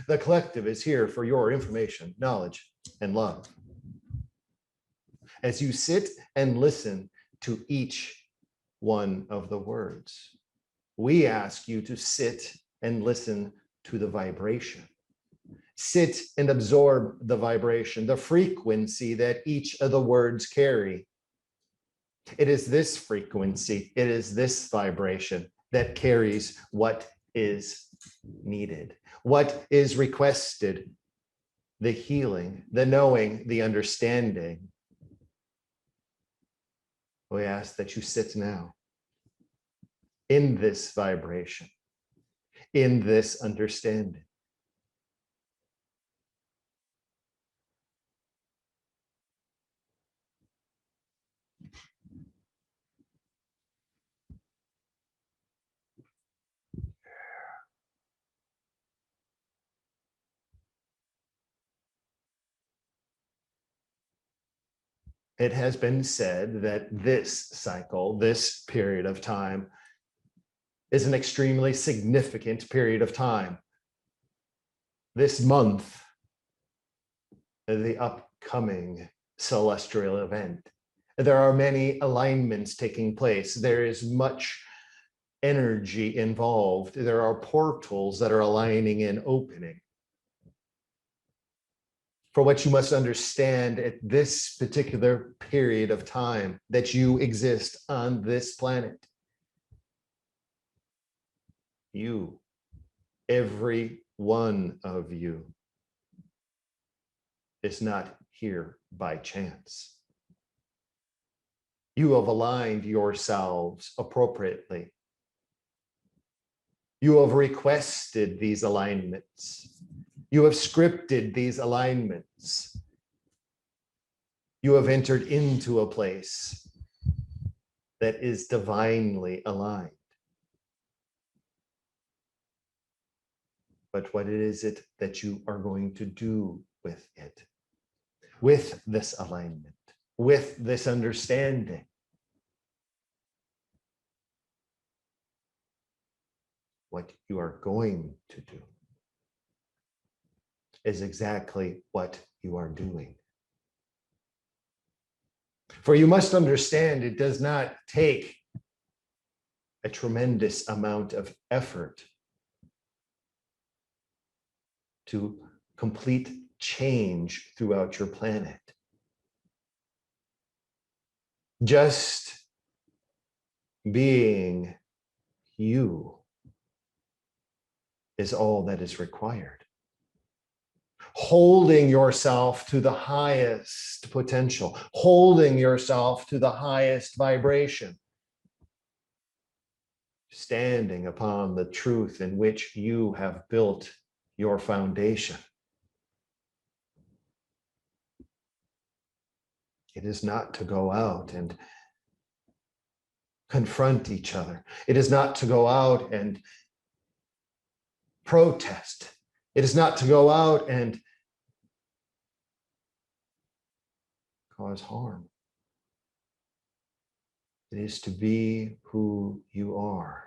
The collective is here for your information, knowledge, and love. As you sit and listen to each one of the words, we ask you to sit and listen to the vibration. Sit and absorb the vibration, the frequency that each of the words carry. It is this frequency, it is this vibration that carries what is needed, what is requested, the healing, the knowing, the understanding. We ask that you sit now in this vibration, in this understanding. It has been said that this cycle, this period of time, is an extremely significant period of time. This month, the upcoming celestial event. There are many alignments taking place. There is much energy involved. There are portals that are aligning and opening. For what you must understand at this particular period of time that you exist on this planet. You, every one of you, is not here by chance. You have aligned yourselves appropriately. You have requested these alignments. You have scripted these alignments. You have entered into a place that is divinely aligned. But what is it that you are going to do with it? With this alignment, with this understanding? What you are going to do is exactly what you are doing. For you must understand, it does not take a tremendous amount of effort to complete change throughout your planet. Just being you is all that is required. Holding yourself to the highest potential, holding yourself to the highest vibration, standing upon the truth in which you have built your foundation. It is not to go out and confront each other. It is not to go out and protest. It is not to go out and cause harm. It is to be who you are,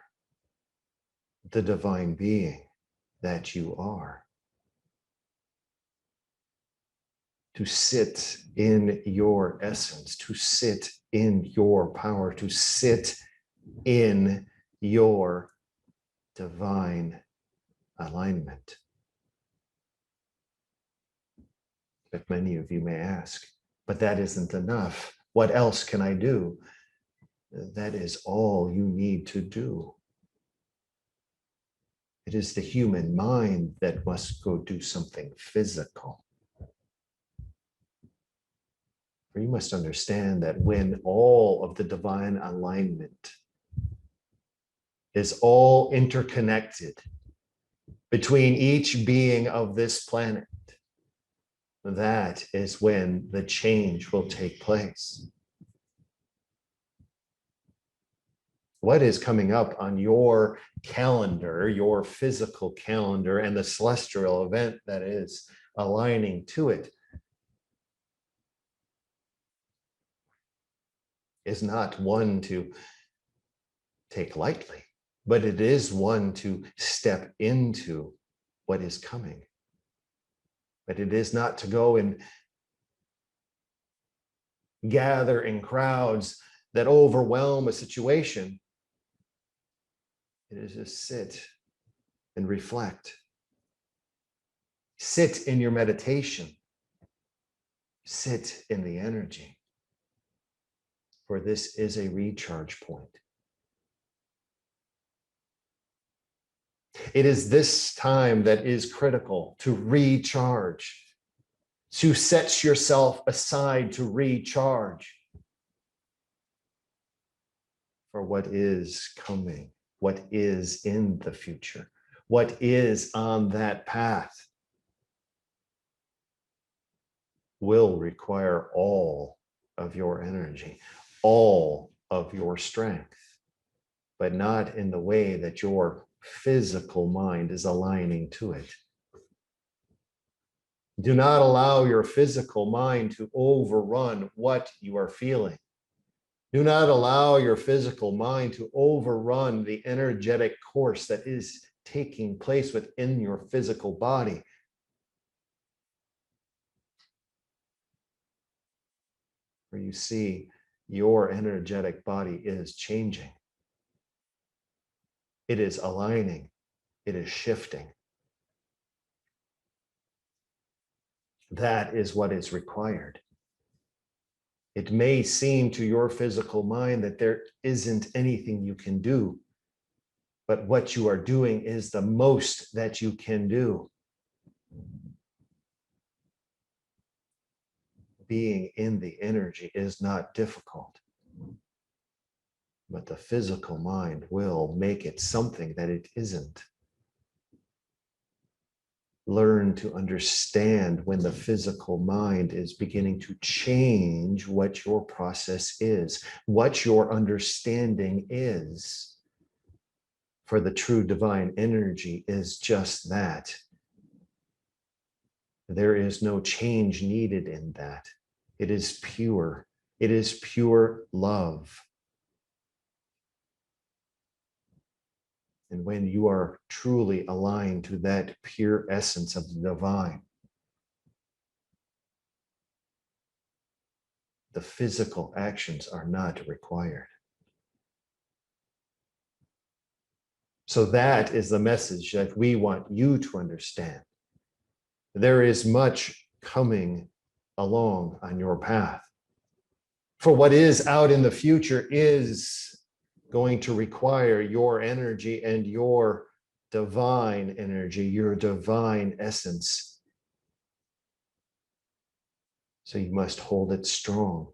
the divine being that you are. To sit in your essence, to sit in your power, to sit in your divine alignment. But many of you may ask, but that isn't enough. What else can I do? That is all you need to do. It is the human mind that must go do something physical. For you must understand that when all of the divine alignment is all interconnected between each being of this planet, that is when the change will take place. What is coming up on your calendar, your physical calendar, and the celestial event that is aligning to it is not one to take lightly, but it is one to step into what is coming. But it is not to go and gather in crowds that overwhelm a situation. It is to sit and reflect. Sit in your meditation. Sit in the energy. For this is a recharge point. It is this time that is critical to recharge, to set yourself aside to recharge for what is coming, what is in the future, what is on that path will require all of your energy, all of your strength, but not in the way that your physical mind is aligning to it. Do not allow your physical mind to overrun what you are feeling. Do not allow your physical mind to overrun the energetic course that is taking place within your physical body. Where you see your energetic body is changing. It is aligning. It is shifting. That is what is required. It may seem to your physical mind that there isn't anything you can do, but what you are doing is the most that you can do. Being in the energy is not difficult, but the physical mind will make it something that it isn't. Learn to understand when the physical mind is beginning to change what your process is, what your understanding is. For the true divine energy is just that. There is no change needed in that. It is pure. It is pure love. And when you are truly aligned to that pure essence of the divine, the physical actions are not required. So that is the message that we want you to understand. There is much coming along on your path. For what is out in the future is going to require your energy and your divine energy, your divine essence. So you must hold it strong.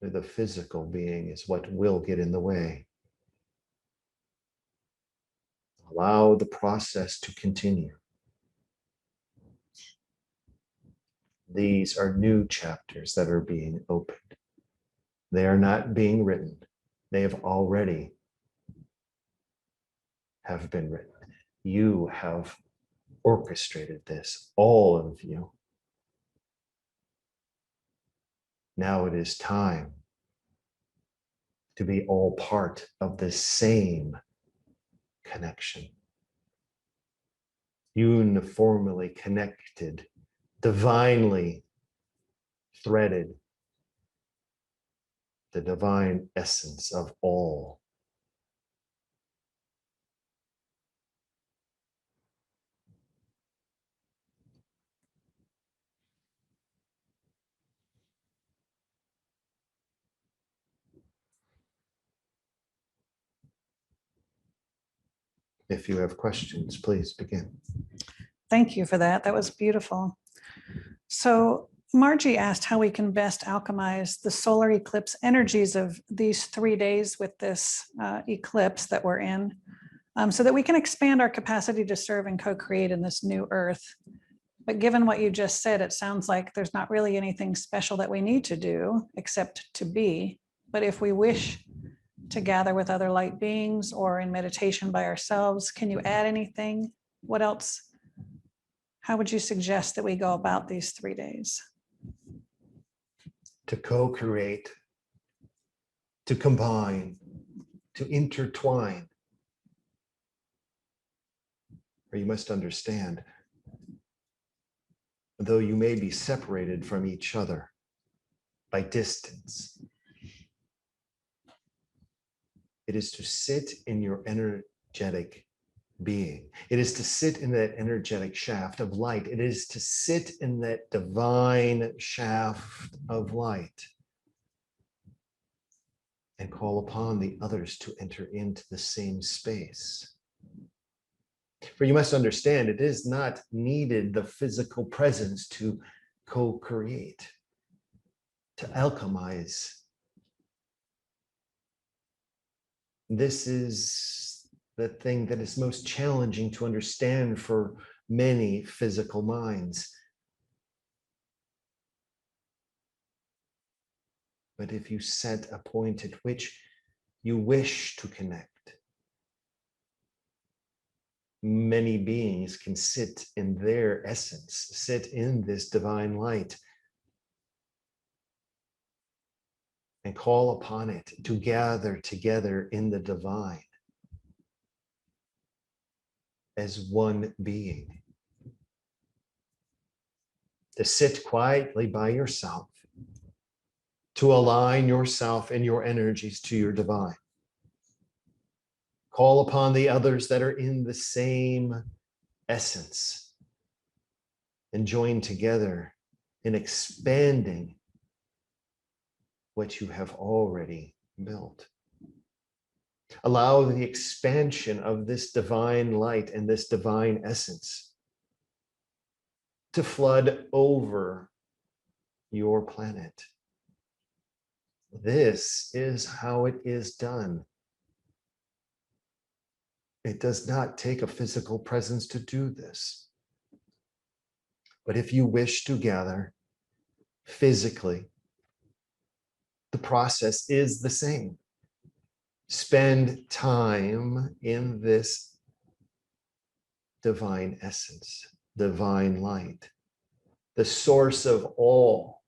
The physical being is what will get in the way. Allow the process to continue. These are new chapters that are being opened. They are not being written. They have already have been written. You have orchestrated this, all of you. Now it is time to be all part of the same connection. Uniformly connected, divinely threaded, the divine essence of all. If you have questions, please begin. Thank you for that. That was beautiful. So Margie asked how we can best alchemize the solar eclipse energies of these 3 days with this eclipse that we're in, so that we can expand our capacity to serve and co-create in this new earth. But given what you just said, it sounds like there's not really anything special that we need to do except to be. But if we wish to gather with other light beings or in meditation by ourselves, can you add anything? What else? How would you suggest that we go about these 3 days? To co-create, to combine, to intertwine, For you must understand, though you may be separated from each other by distance, it is to sit in your energetic being. It is to sit in that energetic shaft of light. It is to sit in that divine shaft of light and call upon the others to enter into the same space. For you must understand, it is not needed the physical presence to co-create, to alchemize. This is the thing that is most challenging to understand for many physical minds. But if you set a point at which you wish to connect, many beings can sit in their essence, sit in this divine light, and call upon it to gather together in the divine as one being. To sit quietly by yourself, to align yourself and your energies to your divine. Call upon the others that are in the same essence and join together in expanding what you have already built. Allow the expansion of this divine light and this divine essence to flood over your planet. This is how it is done. It does not take a physical presence to do this. But if you wish to gather physically, the process is the same. Spend time in this divine essence, divine light, the source of all,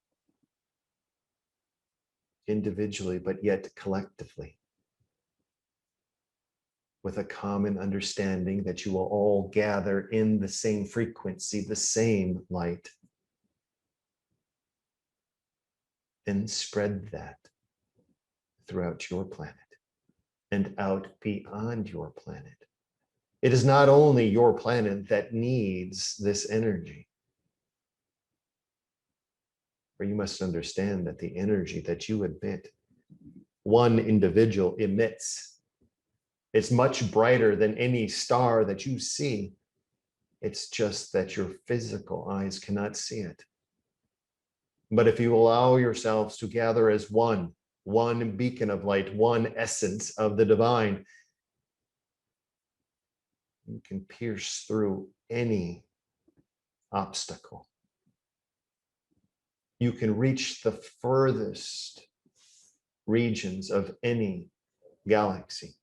individually, but yet collectively, with a common understanding that you will all gather in the same frequency, the same light, and spread that throughout your planet and out beyond your planet. It is not only your planet that needs this energy. For you must understand that the energy that you emit, one individual emits, it's much brighter than any star that you see. It's just that your physical eyes cannot see it. But if you allow yourselves to gather as one beacon of light, one essence of the divine, you can pierce through any obstacle. You can reach the furthest regions of any galaxy.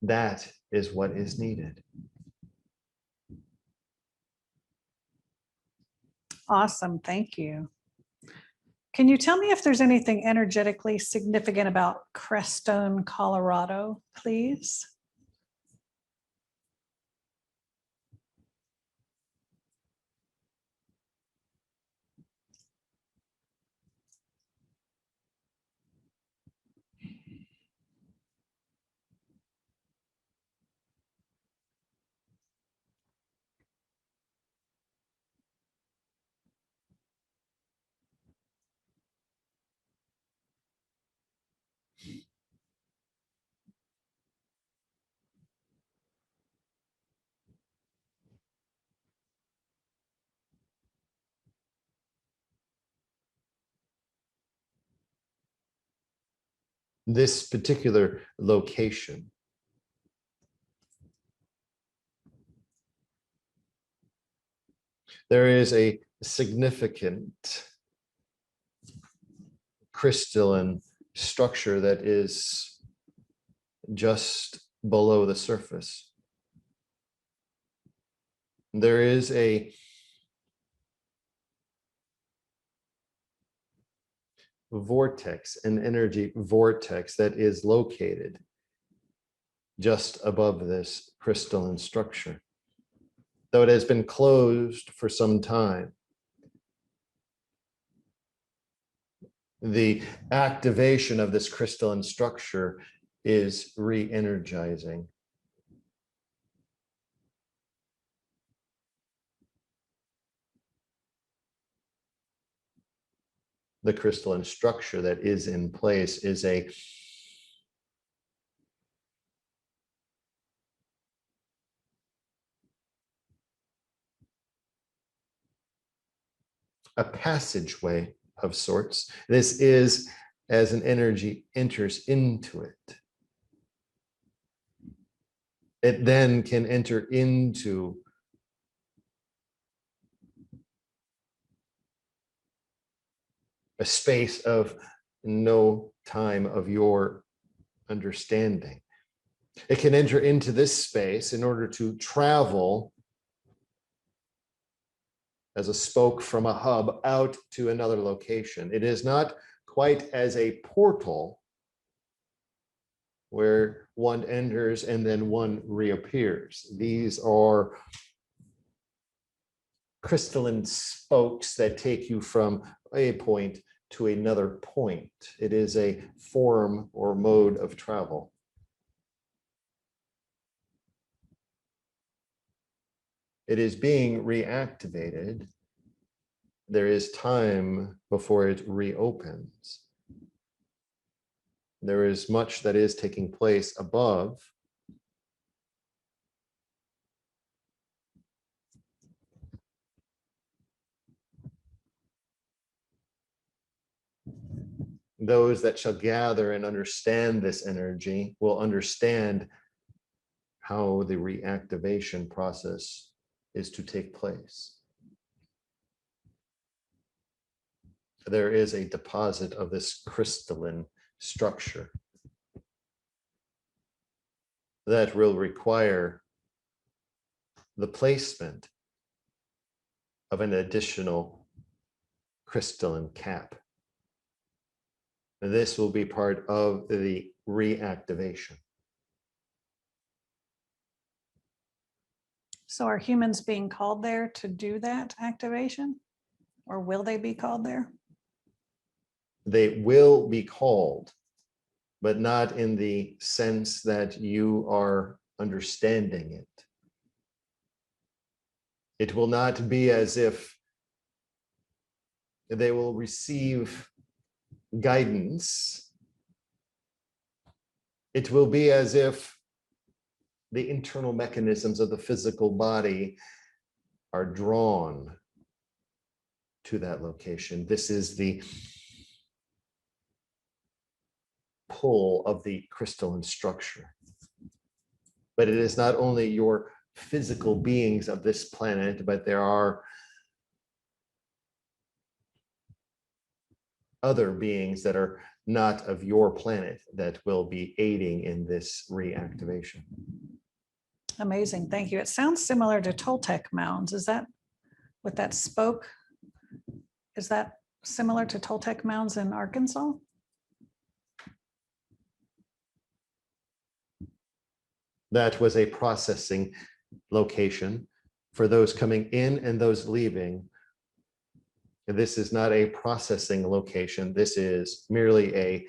That is what is needed. Awesome. Thank you. Can you tell me if there's anything energetically significant about Crestone, Colorado, please? This particular location there is a significant crystalline structure that is just below the surface. There is a vortex, an energy vortex that is located just above this crystalline structure. Though it has been closed for some time, the activation of this crystalline structure is re-energizing. The crystalline structure that is in place is a passageway of sorts. This is as an energy enters into it. It then can enter into a space of no time of your understanding. It can enter into this space in order to travel as a spoke from a hub out to another location. It is not quite as a portal where one enters and then one reappears. These are crystalline spokes that take you from a point to another point. It is a form or mode of travel. It is being reactivated. There is time before it reopens. There is much that is taking place above. Those that shall gather and understand this energy will understand how the reactivation process is to take place. There is a deposit of this crystalline structure that will require the placement of an additional crystalline cap. This will be part of the reactivation. So are humans being called there to do that activation? Or will they be called there? They will be called, but not in the sense that you are understanding it. It will not be as if they will receive guidance. It will be as if the internal mechanisms of the physical body are drawn to that location. This is the pull of the crystalline structure. But it is not only your physical beings of this planet, but there are other beings that are not of your planet that will be aiding in this reactivation. Amazing, thank you. It sounds similar to Toltec Mounds. Is that what that spoke? Is that similar to Toltec Mounds in Arkansas? That was a processing location for those coming in and those leaving. This is not a processing location. This is merely a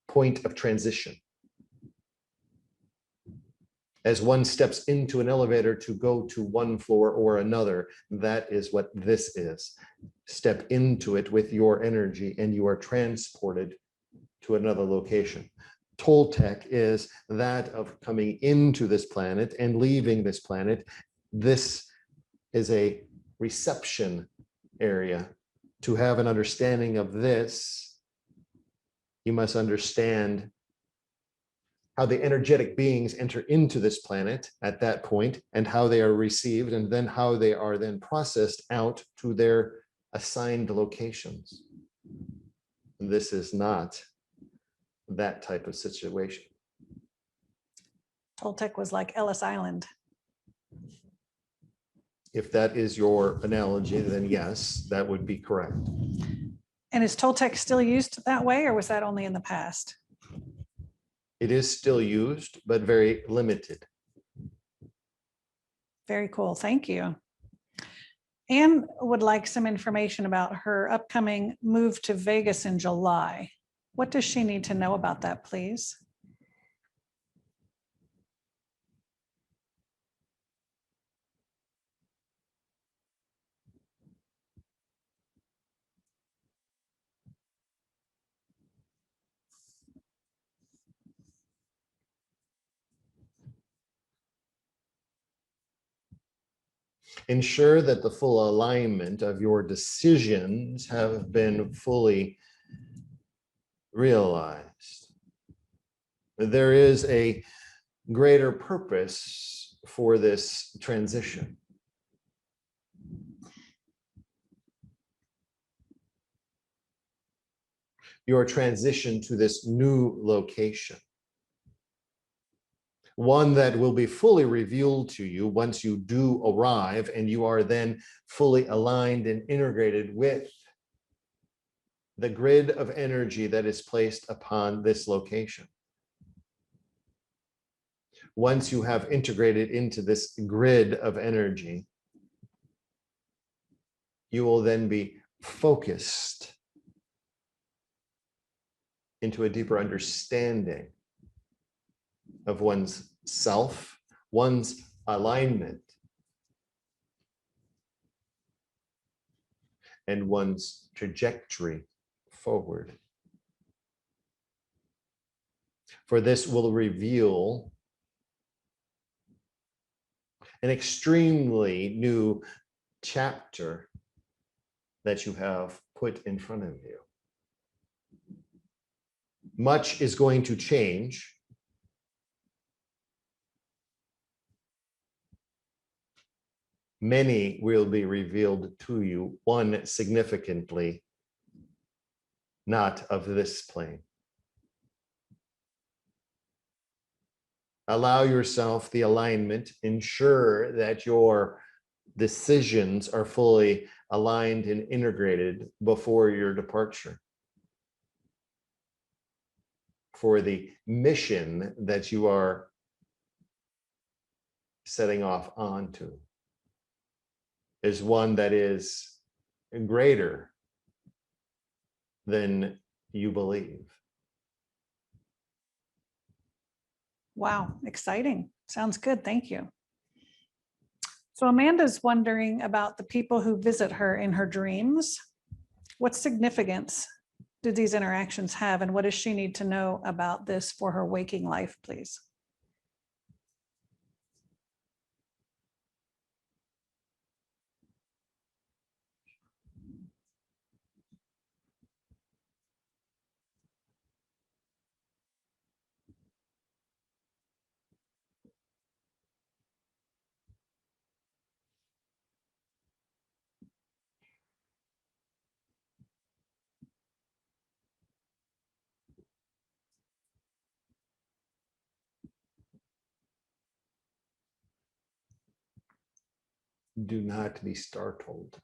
point of transition. As one steps into an elevator to go to one floor or another, that is what this is. Step into it with your energy and you are transported to another location. Toltec is that of coming into this planet and leaving this planet. This is a reception area. To have an understanding of this, you must understand how the energetic beings enter into this planet at that point and how they are received and then how they are then processed out to their assigned locations. And this is not that type of situation. Toltec was like Ellis Island. If that is your analogy, then yes, that would be correct. And is Toltec still used that way, or was that only in the past? It is still used, but very limited. Very cool. Thank you. Anne would like some information about her upcoming move to Vegas in July. What does she need to know about that, please? Ensure that the full alignment of your decisions have been fully realized. There is a greater purpose for this transition. Your transition to this new location. One that will be fully revealed to you once you do arrive and you are then fully aligned and integrated with the grid of energy that is placed upon this location. Once you have integrated into this grid of energy, you will then be focused into a deeper understanding of one's self, one's alignment, and one's trajectory forward. For this will reveal an extremely new chapter that you have put in front of you. Much is going to change. Many will be revealed to you, one significantly not of this plane. Allow yourself the alignment, ensure that your decisions are fully aligned and integrated before your departure for the mission that you are setting off onto is one that is greater than you believe. Wow, exciting. Sounds good. Thank you. So Amanda's wondering about the people who visit her in her dreams. What significance do these interactions have, and what does she need to know about this for her waking life, please? Do not be startled.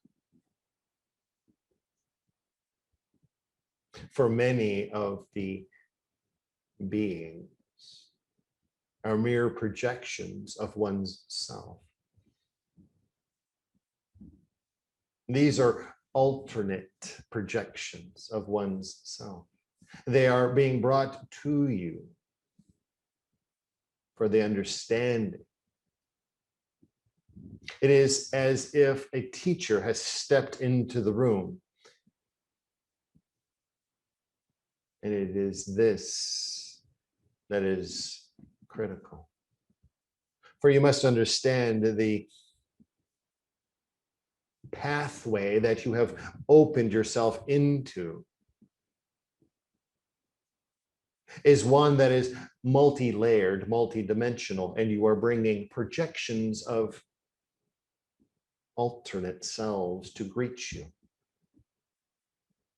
For many of the beings are mere projections of one's self. These are alternate projections of one's self. They are being brought to you for the understanding. It is as if a teacher has stepped into the room. And it is this that is critical. For you must understand the pathway that you have opened yourself into is one that is multi-layered, multi-dimensional, and you are bringing projections of alternate selves to greet you,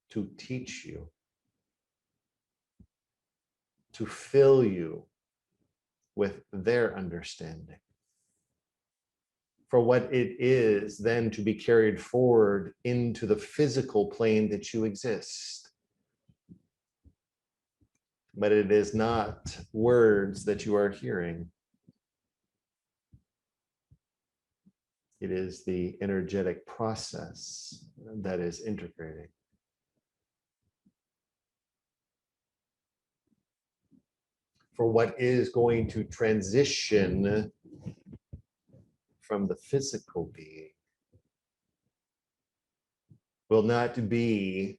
to teach you, to fill you with their understanding. For what it is then to be carried forward into the physical plane that you exist. but it is not words that you are hearing. It is the energetic process that is integrating. For what is going to transition from the physical being will not be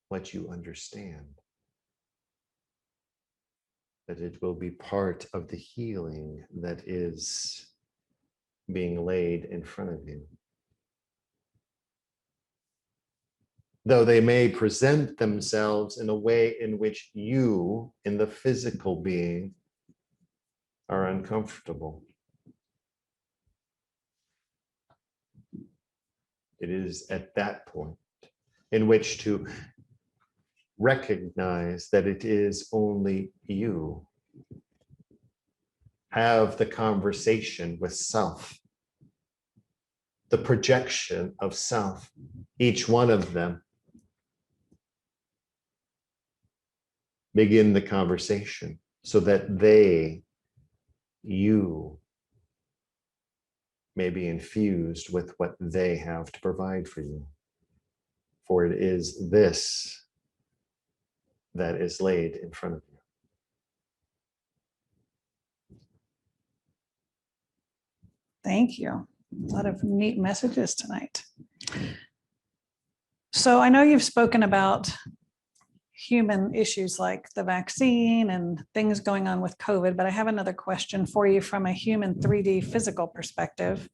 what you understand, that it will be part of the healing that is being laid in front of you. Though they may present themselves in a way in which you, in the physical being, are uncomfortable. It is at that point in which to recognize that it is only you. Have the conversation with self, the projection of self, each one of them. Begin the conversation so that they, you, may be infused with what they have to provide for you. For it is this that is laid in front of you. Thank you. A lot of neat messages tonight. So I know you've spoken about human issues like the vaccine and things going on with COVID, but I have another question for you from a human 3D physical perspective.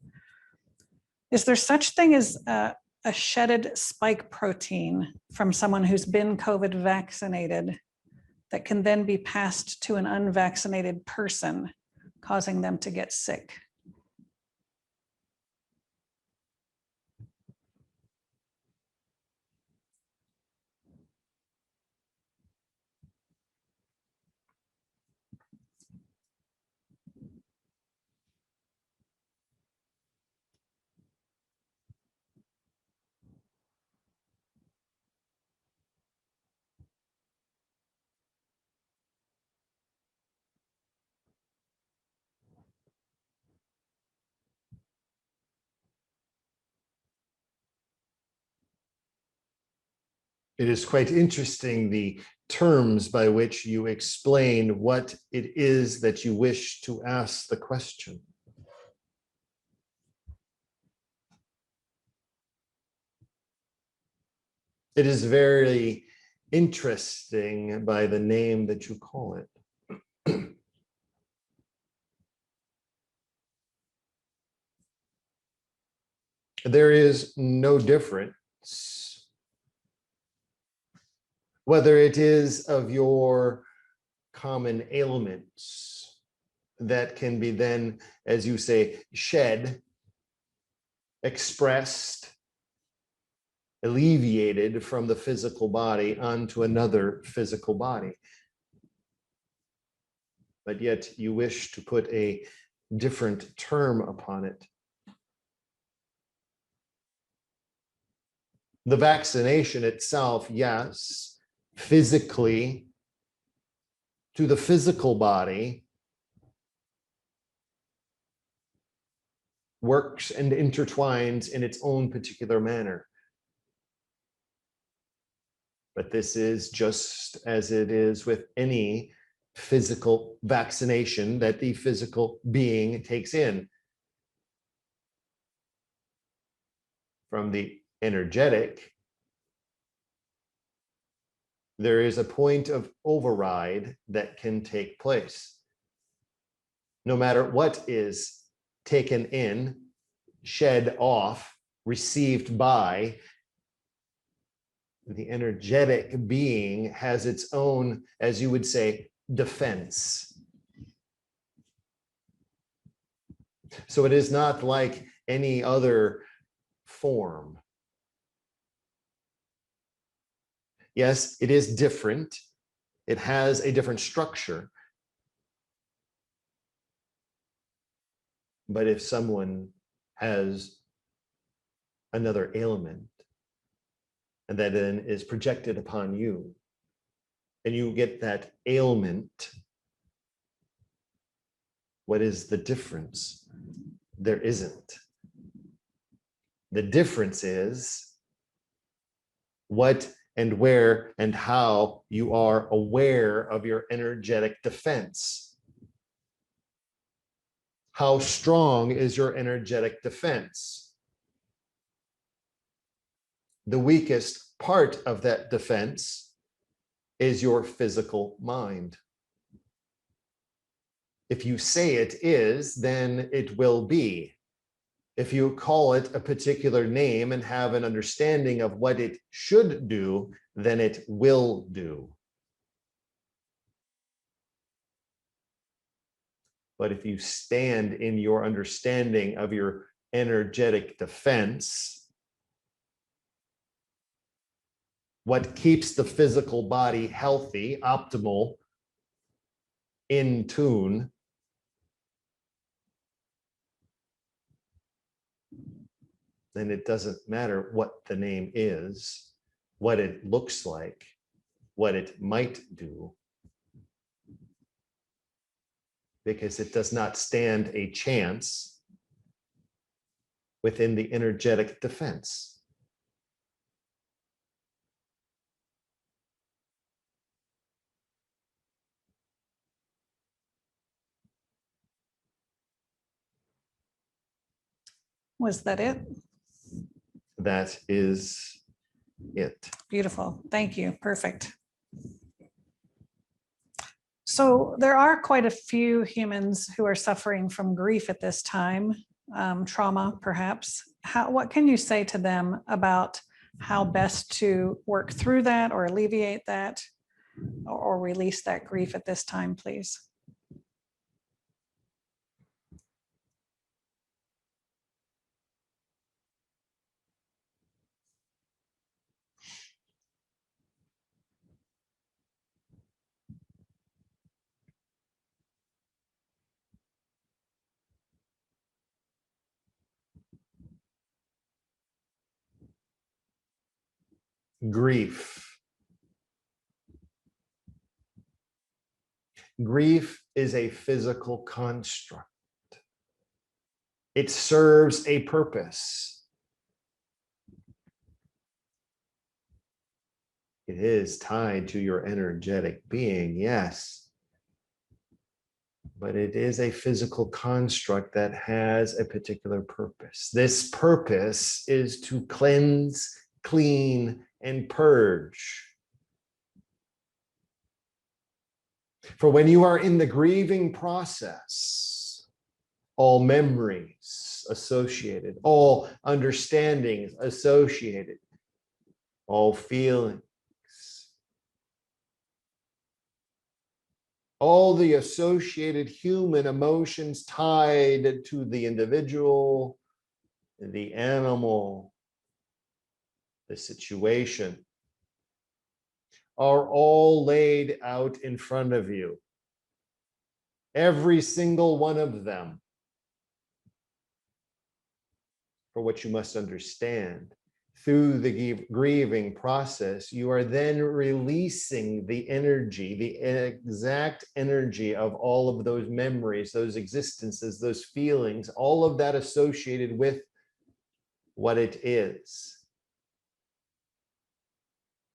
Is there such thing as a shedded spike protein from someone who's been COVID vaccinated that can then be passed to an unvaccinated person, causing them to get sick? It is quite interesting, the terms by which you explain what it is that you wish to ask the question. It is very interesting by the name that you call it. There is no difference whether it is of your common ailments that can be then, as you say, shed, expressed, alleviated from the physical body onto another physical body. But yet you wish to put a different term upon it. The vaccination itself, yes, physically, to the physical body, works and intertwines in its own particular manner. But this is just as it is with any physical vaccination that the physical being takes in. From the energetic, there is a point of override that can take place. No matter what is taken in, shed off, received by, the energetic being has its own, as you would say, defense. So it is not like any other form. Yes, it is different. It has a different structure. But if someone has another ailment, and that then is projected upon you, and you get that ailment. What is the difference? There isn't. The difference is what and where and how you are aware of your energetic defense. How strong is your energetic defense? The weakest part of that defense is your physical mind. If you say it is, then it will be. If you call it a particular name and have an understanding of what it should do, then it will do. But if you stand in your understanding of your energetic defense, what keeps the physical body healthy, optimal, in tune, then it doesn't matter what the name is, what it looks like, what it might do, because it does not stand a chance within the energetic defense. Was that it? That is it. Beautiful. Thank you. Perfect. So there are quite a few humans who are suffering from grief at this time, trauma perhaps. What can you say to them about how best to work through that or alleviate that or release that grief at this time, please? Grief. Grief is a physical construct. It serves a purpose. It is tied to your energetic being, yes. But it is a physical construct that has a particular purpose. This purpose is to cleanse, clean, and purge. For when you are in the grieving process, all memories associated, all understandings associated, all feelings, all the associated human emotions tied to the individual, the animal, the situation, are all laid out in front of you. Every single one of them. For what you must understand, through the grieving process, you are then releasing the energy, the exact energy of all of those memories, those existences, those feelings, all of that associated with what it is.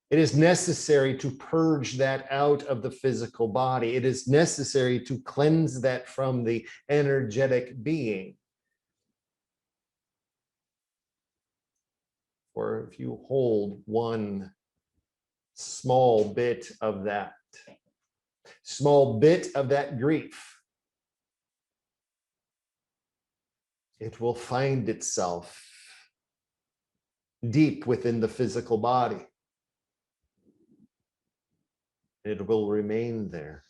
It is necessary to purge that out of the physical body. It is necessary to cleanse that from the energetic being. Or if you hold one small bit of that grief, it will find itself deep within the physical body. It will remain there.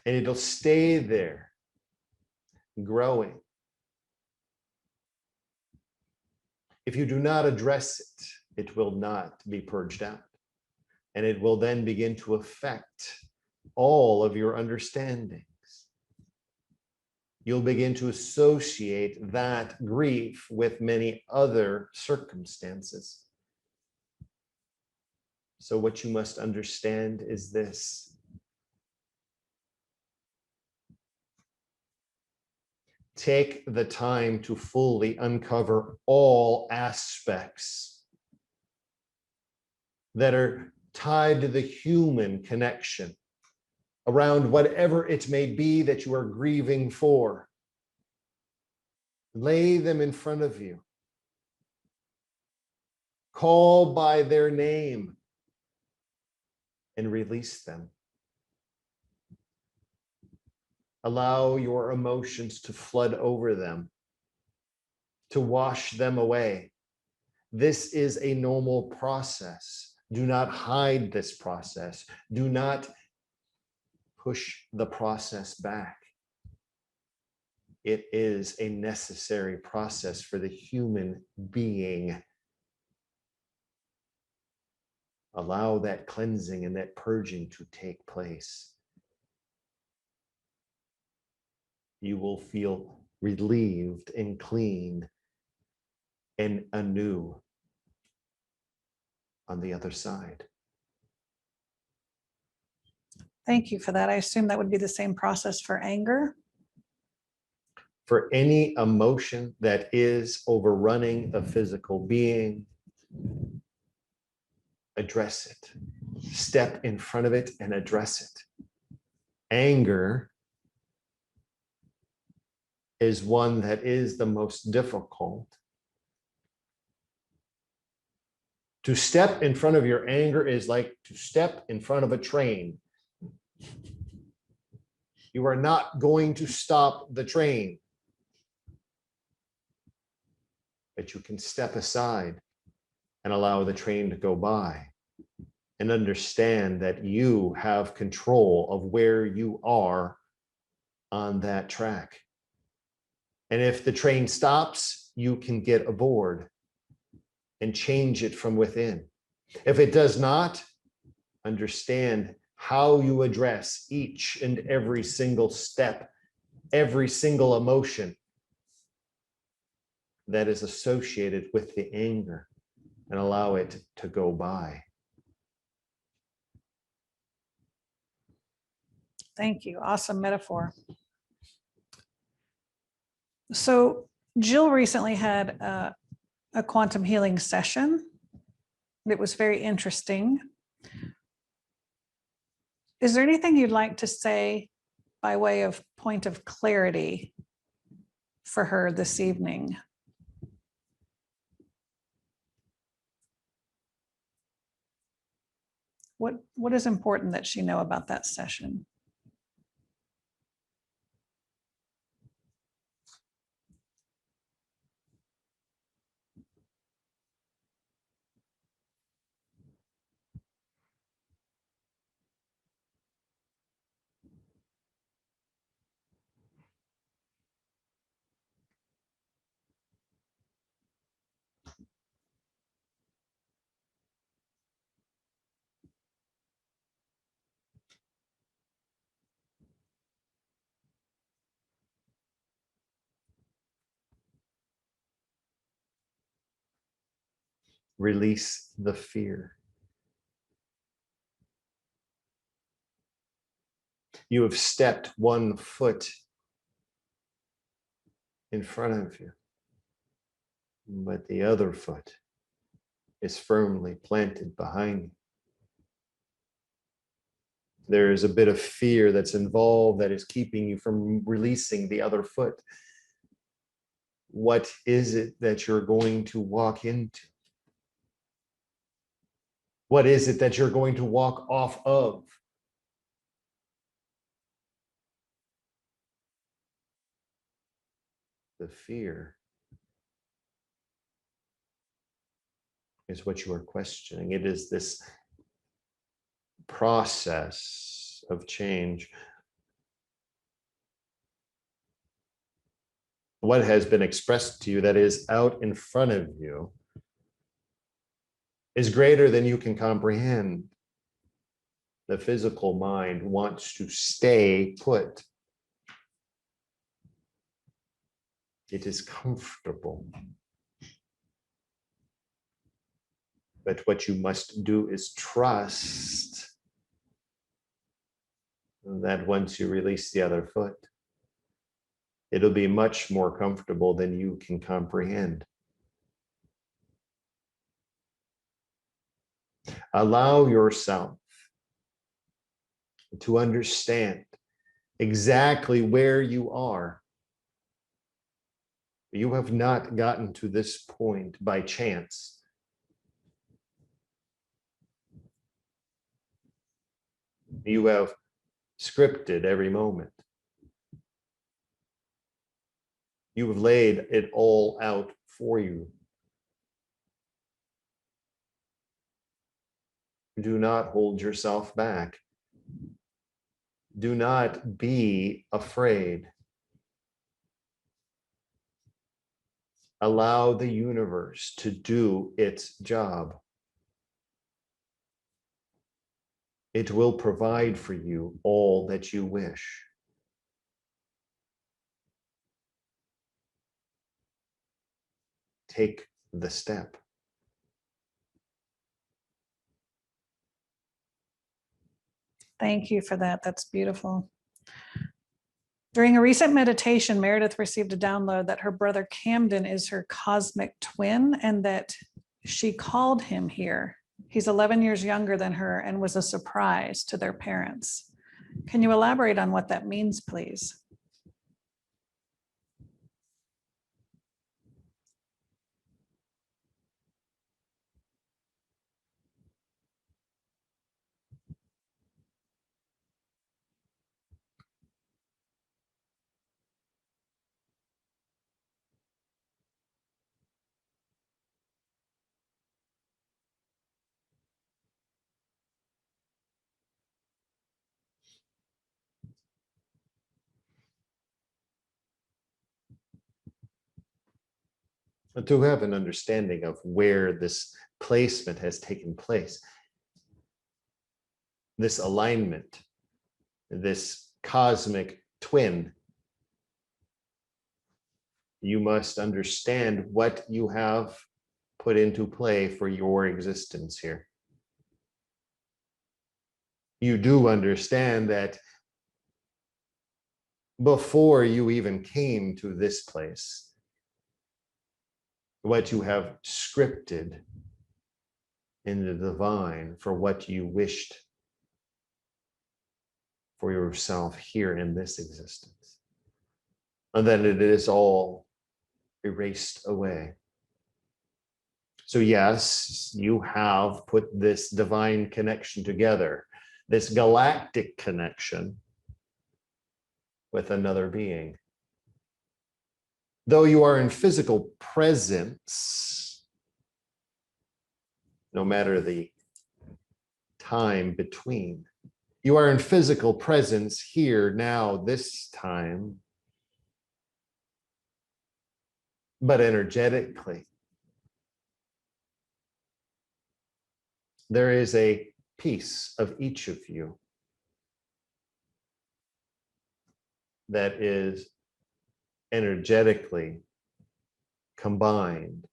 And it'll stay there, growing. If you do not address it, it will not be purged out. And it will then begin to affect all of your understandings. you'll begin to associate that grief with many other circumstances. So what you must understand is this: take the time to fully uncover all aspects that are tied to the human connection around whatever it may be that you are grieving for. Lay them in front of you. Call by their name and release them. Allow your emotions to flood over them, to wash them away. This is a normal process. Do not hide this process. Do not push the process back. It is a necessary process for the human being. Allow that cleansing and that purging to take place. You will feel relieved and clean and anew on the other side. Thank you for that. I assume that would be the same process for anger. For any emotion that is overrunning a physical being, address it. Step in front of it and address it. Anger is one that is the most difficult. To step in front of your anger is like to step in front of a train. You are not going to stop the train, but you can step aside and allow the train to go by and understand that you have control of where you are on that track. And if the train stops, you can get aboard and change it from within. If it does not, understand how you address each and every single step, every single emotion that is associated with the anger, and allow it to go by. Thank you. Awesome metaphor. So Jill recently had a quantum healing session. It was very interesting. Is there anything you'd like to say by way of point of clarity for her this evening? What is important that she know about that session? Release the fear. You have stepped 1 foot in front of you, but the other foot is firmly planted behind you. There is a bit of fear that's involved that is keeping you from releasing the other foot. What is it that you're going to walk into? What is it that you're going to walk off of? The fear is what you are questioning. It is this process of change. What has been expressed to you that is out in front of you is greater than you can comprehend. The physical mind wants to stay put. It is comfortable. But what you must do is trust that once you release the other foot, it'll be much more comfortable than you can comprehend. Allow yourself to understand exactly where you are. You have not gotten to this point by chance. You have scripted every moment. You have laid it all out for you. Do not hold yourself back. Do not be afraid. Allow the universe to do its job. It will provide for you all that you wish. Take the step. Thank you for that. That's beautiful. During a recent meditation, Meredith received a download that her brother Camden is her cosmic twin and that she called him here. He's 11 years younger than her and was a surprise to their parents. Can you elaborate on what that means, please? To have an understanding of where this placement has taken place, this alignment, this cosmic twin, you must understand what you have put into play for your existence here. You do understand that before you even came to this place, what you have scripted in the divine for what you wished for yourself here in this existence. And then it is all erased away. So yes, you have put this divine connection together, this galactic connection with another being. Though you are in physical presence, no matter the time between, you are in physical presence here, now, this time, but energetically, there is a piece of each of you that is energetically combined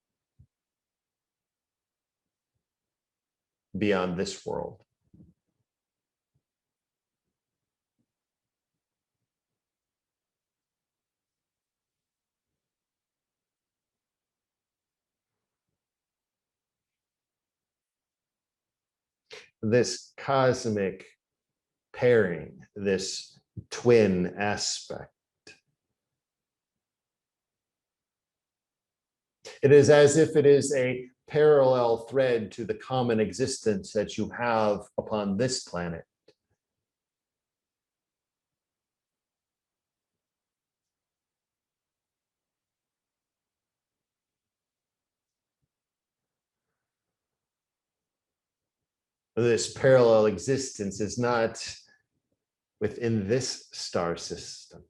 beyond this world. This cosmic pairing, this twin aspect, it is as if it is a parallel thread to the common existence that you have upon this planet. This parallel existence is not within this star system.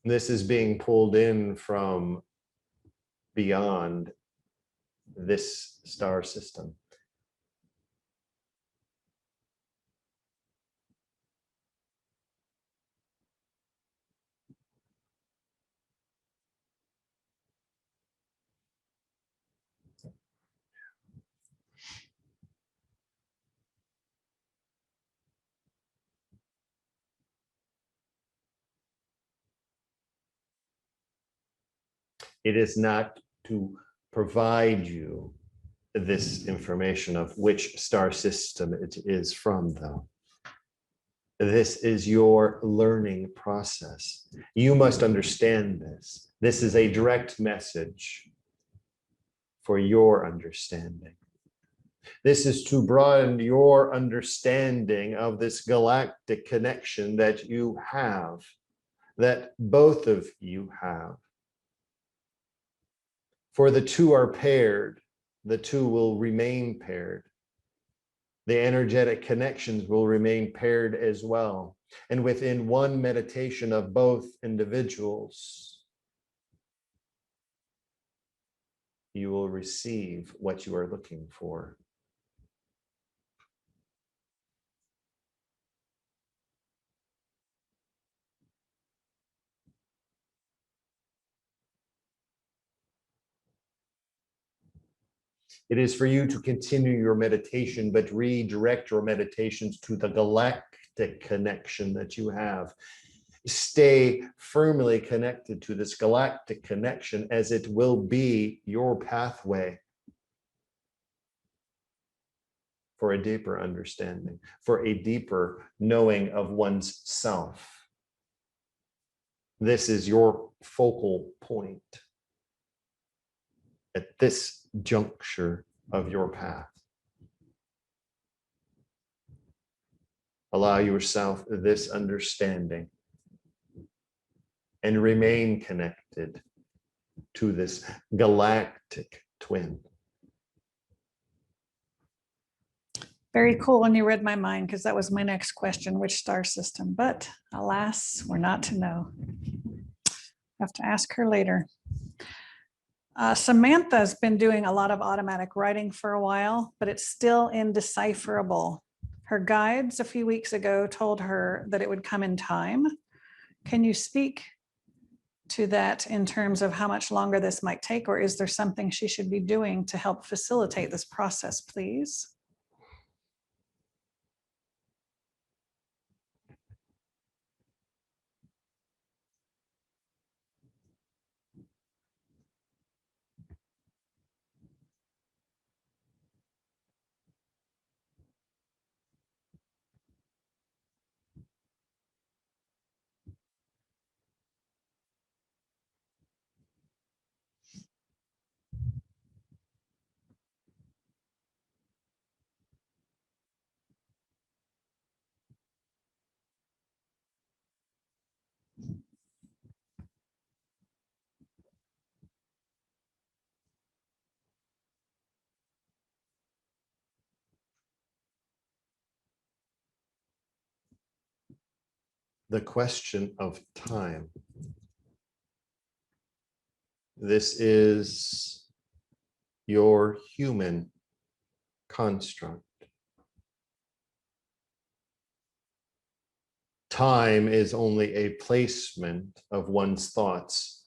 This is being pulled in from beyond this star system. It is not to provide you this information of which star system it is from, though. This is your learning process. You must understand this. This is a direct message for your understanding. This is to broaden your understanding of this galactic connection that you have, that both of you have. For the two are paired, the two will remain paired. The energetic connections will remain paired as well. And within one meditation of both individuals, you will receive what you are looking for. It is for you to continue your meditation, but redirect your meditations to the galactic connection that you have. Stay firmly connected to this galactic connection, as it will be your pathway for a deeper understanding, for a deeper knowing of one's self. This is your focal point at this juncture of your path. Allow yourself this understanding and remain connected to this galactic twin. Very cool. And you read my mind, because that was my next question, which star system? But alas, we're not to know. Have to ask her later. Samantha's been doing a lot of automatic writing for a while, but it's still indecipherable. Her guides a few weeks ago told her that it would come in time. Can you speak to that in terms of how much longer this might take, or is there something she should be doing to help facilitate this process, please? The question of time. This is your human construct. Time is only a placement of one's thoughts.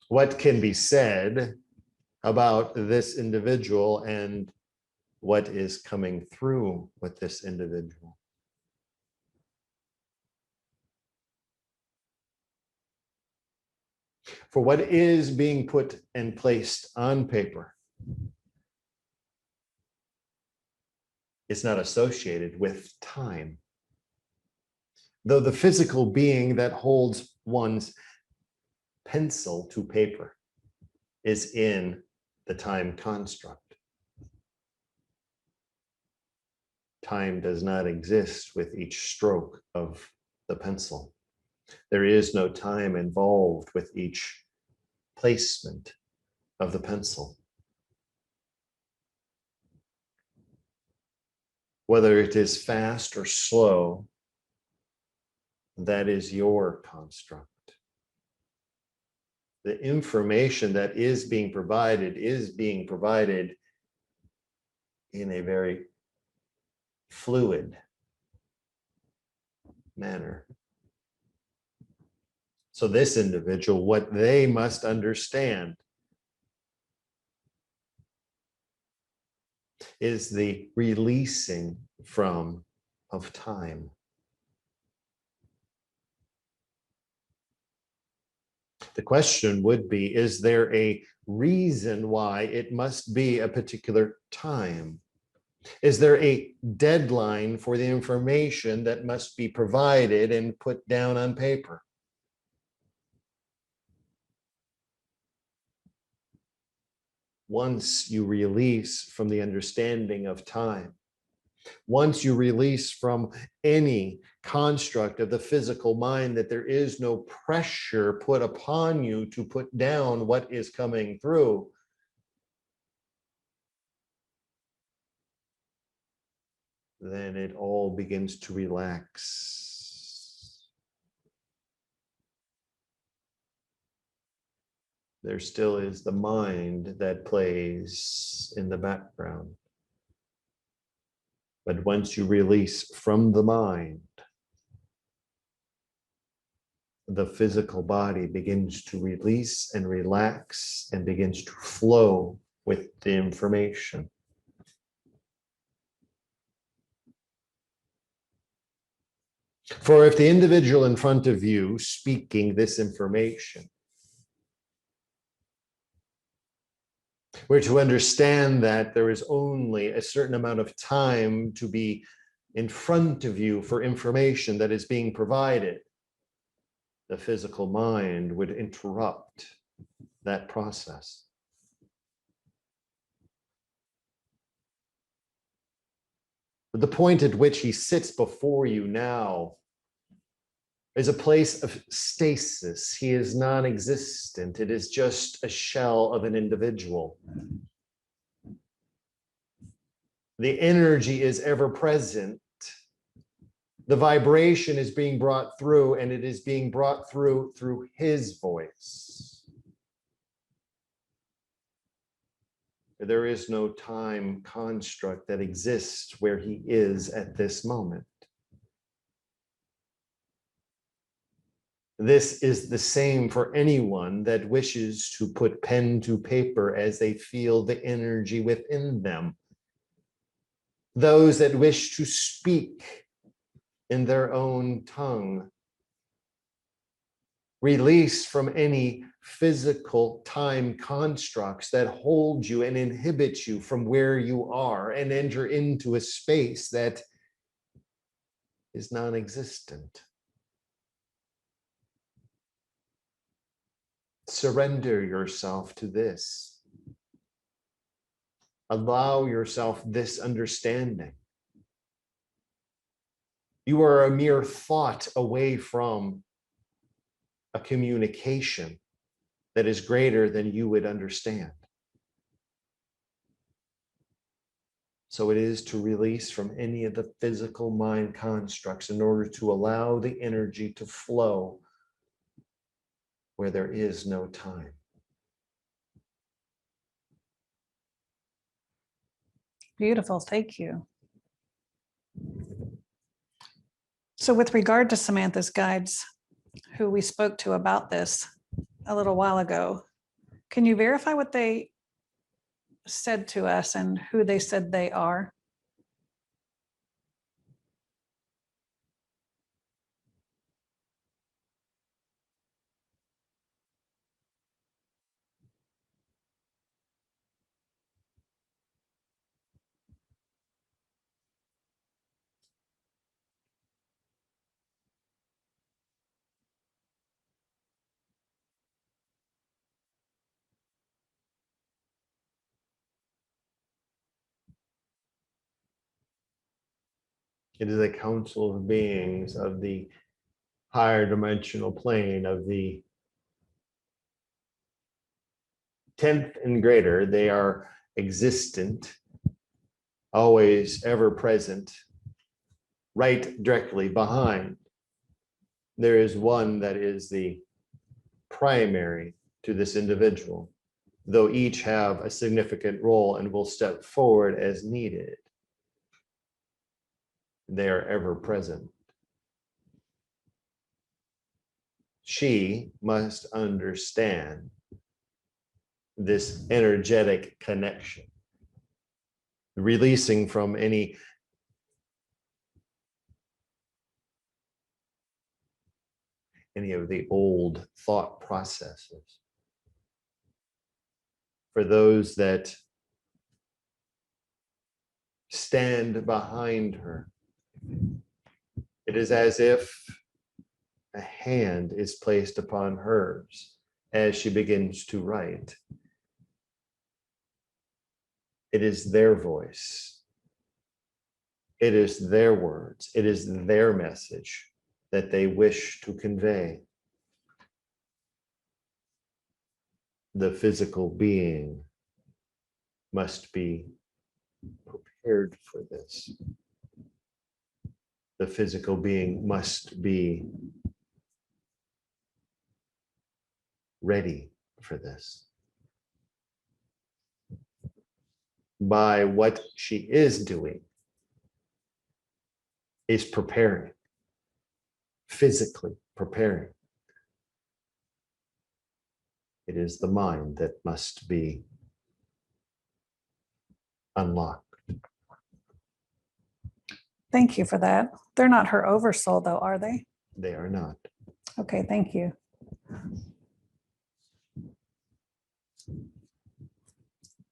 What can be said about this individual and what is coming through with this individual? For what is being put and placed on paper is not associated with time. Though the physical being that holds one's pencil to paper is in the time construct. Time does not exist with each stroke of the pencil. There is no time involved with each placement of the pencil. Whether it is fast or slow, that is your construct. The information that is being provided in a very fluid manner. So this individual, what they must understand is the releasing from of time. The question would be, is there a reason why it must be a particular time? Is there a deadline for the information that must be provided and put down on paper? Once you release from the understanding of time, once you release from any construct of the physical mind that there is no pressure put upon you to put down what is coming through, then it all begins to relax. There still is the mind that plays in the background. But once you release from the mind, the physical body begins to release and relax and begins to flow with the information. For if the individual in front of you speaking this information were to understand that there is only a certain amount of time to be in front of you for information that is being provided, the physical mind would interrupt that process. But the point at which he sits before you now is a place of stasis. He is non-existent. It is just a shell of an individual. The energy is ever present. The vibration is being brought through, and it is being brought through his voice. There is no time construct that exists where he is at this moment. This is the same for anyone that wishes to put pen to paper as they feel the energy within them. Those that wish to speak in their own tongue. Release from any physical time constructs that hold you and inhibit you from where you are, and enter into a space that is non-existent. Surrender yourself to this. Allow yourself this understanding. You are a mere thought away from a communication that is greater than you would understand. So it is to release from any of the physical mind constructs in order to allow the energy to flow where there is no time. Beautiful, thank you. So with regard to Samantha's guides, who we spoke to about this a little while ago, can you verify what they said to us and who they said they are? It is a council of beings of the higher dimensional plane, of the 10th and greater. They are existent, always ever present, right directly behind. There is one that is the primary to this individual, though each have a significant role and will step forward as needed. They are ever present. She must understand this energetic connection, releasing from any any of the old thought processes. For those that stand behind her, it is as if a hand is placed upon hers as she begins to write. It is their voice. It is their words. It is their message that they wish to convey. The physical being must be prepared for this. The physical being must be ready for this. By what she is doing, is preparing, physically preparing. It is the mind that must be unlocked. Thank you for that. They're not her oversoul, though, are they? They are not. Okay, thank you.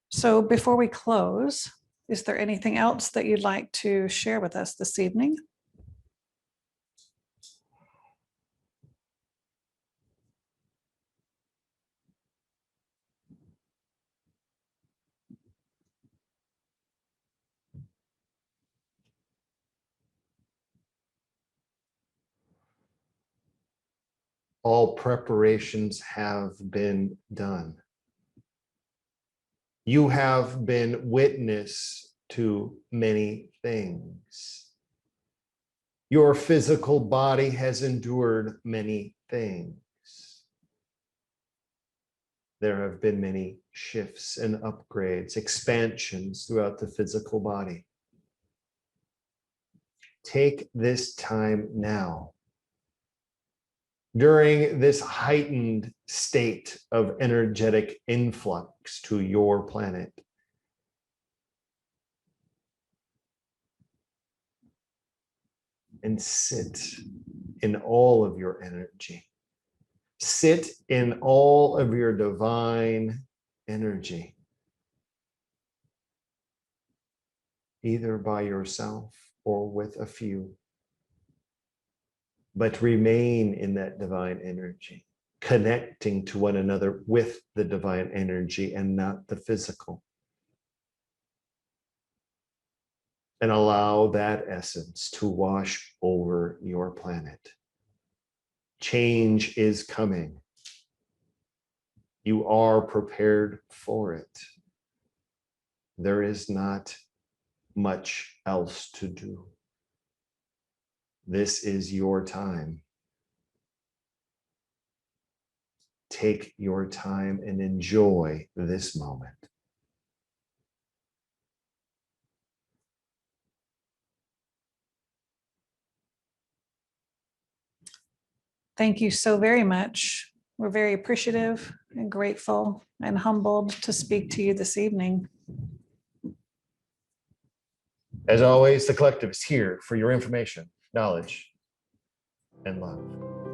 So before we close, is there anything else that you'd like to share with us this evening? All preparations have been done. You have been witness to many things. Your physical body has endured many things. There have been many shifts and upgrades, expansions throughout the physical body. Take this time now, during this heightened state of energetic influx to your planet, and sit in all of your energy. Sit in all of your divine energy, either by yourself or with a few. But remain in that divine energy, connecting to one another with the divine energy and not the physical. And allow that essence to wash over your planet. Change is coming. You are prepared for it. There is not much else to do. This is your time. Take your time and enjoy this moment. Thank you so very much. We're very appreciative and grateful and humbled to speak to you this evening. As always, the collective is here for your information, knowledge, and love.